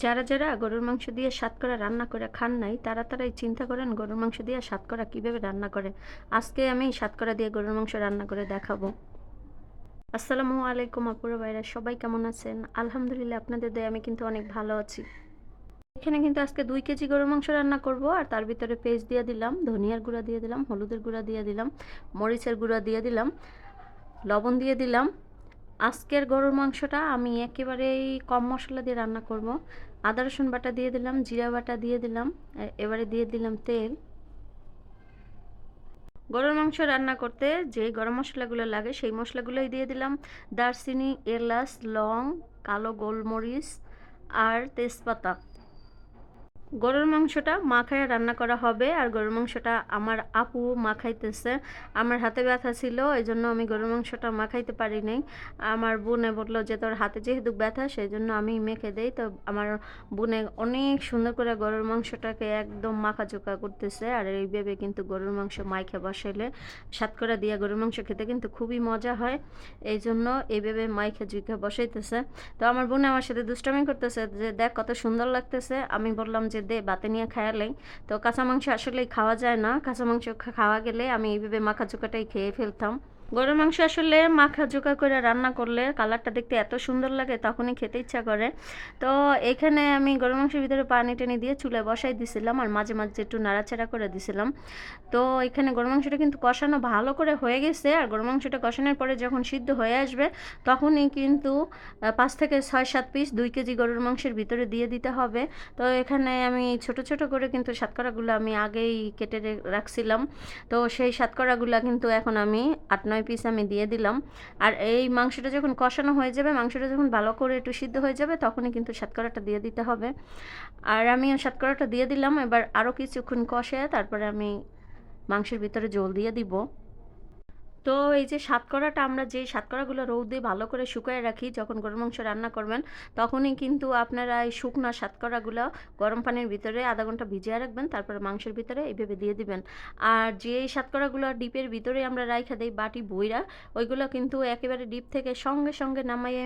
যারা গরুর মাংস দিয়ে সাতকরা রান্না করে খান নাই তারাই চিন্তা করেন গরুর মাংস দিয়ে সাতকরা কিভাবে রান্না করে। আজকে আমি সাতকরা দিয়ে গরুর মাংস রান্না করে দেখাবো। আসসালামু আলাইকুম আপুরা ভাইরা, সবাই কেমন আছেন? আলহামদুলিল্লাহ, আপনাদের দয়ায় আমি কিন্তু অনেক ভালো আছি। এখানে কিন্তু আজকে 2 কেজি গরুর মাংস রান্না করব, আর তার ভিতরে পেস্ট দিয়ে দিলাম, ধনিয়ার গুঁড়া দিয়ে দিলাম, হলুদের গুঁড়া দিয়ে দিলাম, মরিচের গুঁড়া দিয়ে দিলাম, লবণ দিয়ে দিলাম। আজকের গরুর মাংসটা আমি একেবারেই কম মশলা দিয়ে রান্না করব। আদা রসুন বাটা দিয়ে দিলাম, জিরা বাটা দিয়ে দিলাম, এবারে দিয়ে দিলাম তেল। গরুর মাংস রান্না করতে যে গরম মশলাগুলো লাগে সেই মশলাগুলোই দিয়ে দিলাম। দারচিনি, এলাচ, লং, কালো গোলমরিচ আর তেজপাতা। গরুর মাংসটা মাখায় রান্না করা হবে, আর গরুর মাংসটা আমার আপু মাখাইতেছে। আমার হাতে ব্যথা ছিল, এই জন্য আমি গরুর মাংসটা মাখাইতে পারি নাই। আমার বোনে বললো যে তোর হাতে যেহেতু ব্যথা সেই জন্য আমি মেখে দেই। তো আমার বোনে অনেক সুন্দর করে গরুর মাংসটাকে একদম মাখাচোকা করতেছে। আর এইভাবে কিন্তু গরুর মাংস মাইখা বসাইলে সাতকরা দিয়ে গরুর মাংস খেতে কিন্তু খুবই মজা হয়। এই জন্য এইভাবে মাইখা জুইখা বসাইতেছে। তো আমার বোন আমার সাথে দুষ্টামি করতেছে যে দেখ কত সুন্দর লাগতেছে। আমি বললাম যে দে বাতে নিয়ে খায়ালাই। তো কাঁচা মাংস আসলেই খাওয়া যায় না, কাঁচা মাংস খাওয়া গেলে আমি এইভাবে মাখা চোখাটাই খেয়ে ফেলতাম। গরুর মাংস আসলে মাখা জোকা করে রান্না করলে কালারটা দেখতে এত সুন্দর লাগে, তখনই খেতে ইচ্ছা করে। তো এখানে আমি গরুর মাংসের ভিতরে পানি টেনে দিয়ে চুলায় বসাই দিছিলাম, আর মাঝে মাঝে একটু নাড়াচাড়া করে দিছিলাম। তো এখানে গরুর মাংসটা কিন্তু কষানো ভালো করে হয়ে গেছে, আর গরুর মাংসটা কষানোর পরে যখন সিদ্ধ হয়ে আসবে তখনই কিন্তু 5 থেকে 6-7 পিস 2 কেজি গরুর মাংসের ভিতরে দিয়ে দিতে হবে। তো এখানে আমি ছোট ছোট করে কিন্তু সাতকরাগুলো আমি আগেই কেটে রাখছিলাম। তো সেই সাতকরাগুলো কিন্তু এখন আমি 8-9 পিস আমি দিয়ে দিলাম। আর এই মাংসটা যখন কষানো হয়ে যাবে, মাংসটা যখন ভালো করে একটু সিদ্ধ হয়ে যাবে তখনই কিন্তু সাতকরাটা দিয়ে দিতে হবে। আর আমি সাতকরাটা দিয়ে দিলাম, এবার আরও কিছুক্ষণ কষে তারপরে আমি মাংসের ভিতরে জল দিয়ে দিব। তো এই যে সাতকরাটা আমরা যে সাতকরাগুলো রৌদে ভালো করে শুকায় রাখি, যখন গরুর মাংস রান্না করবেন তখনই কিন্তু আপনারা এই শুকনো সাতকরাগুলো গরম পানির ভিতরে আধা ঘন্টা ভিজিয়ে রাখবেন, তারপরে মাংসের ভিতরে এইভাবে দিয়ে দিবেন। আর যে সাতকরাগুলো ডিপের ভিতরে আমরা রাইখা দেই বাটি বইরা, ওইগুলো কিন্তু একেবারে ডিপ থেকে সঙ্গে সঙ্গে নামাইয়ে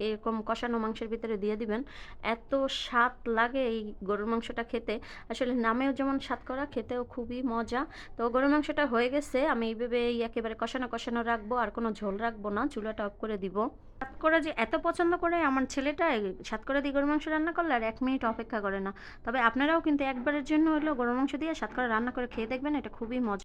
এরকম কষানো মাংসের ভিতরে দিয়ে দিবেন। এত স্বাদ লাগে এই গরুর মাংসটা খেতে, আসলে নামেও যেমন সাতকরা, খেতেও খুবই মজা। তো গরুর মাংসটা হয়ে গেছে, আমি এইভাবে একেবারে কষানো কষানো রাখবো, আর কোনো ঝোল রাখবো না, চুলাটা অফ করে দিব। সাতকরা যে এত পছন্দ করে আমার ছেলেটা, সাতকরা দিয়ে গরুর মাংস রান্না করলে আর 1 মিনিট অপেক্ষা করে না। তবে আপনারাও কিন্তু একবারের জন্য হলেও গরুর মাংস দিয়ে সাতকরা রান্না করে খেয়ে দেখবেন, এটা খুবই মজা।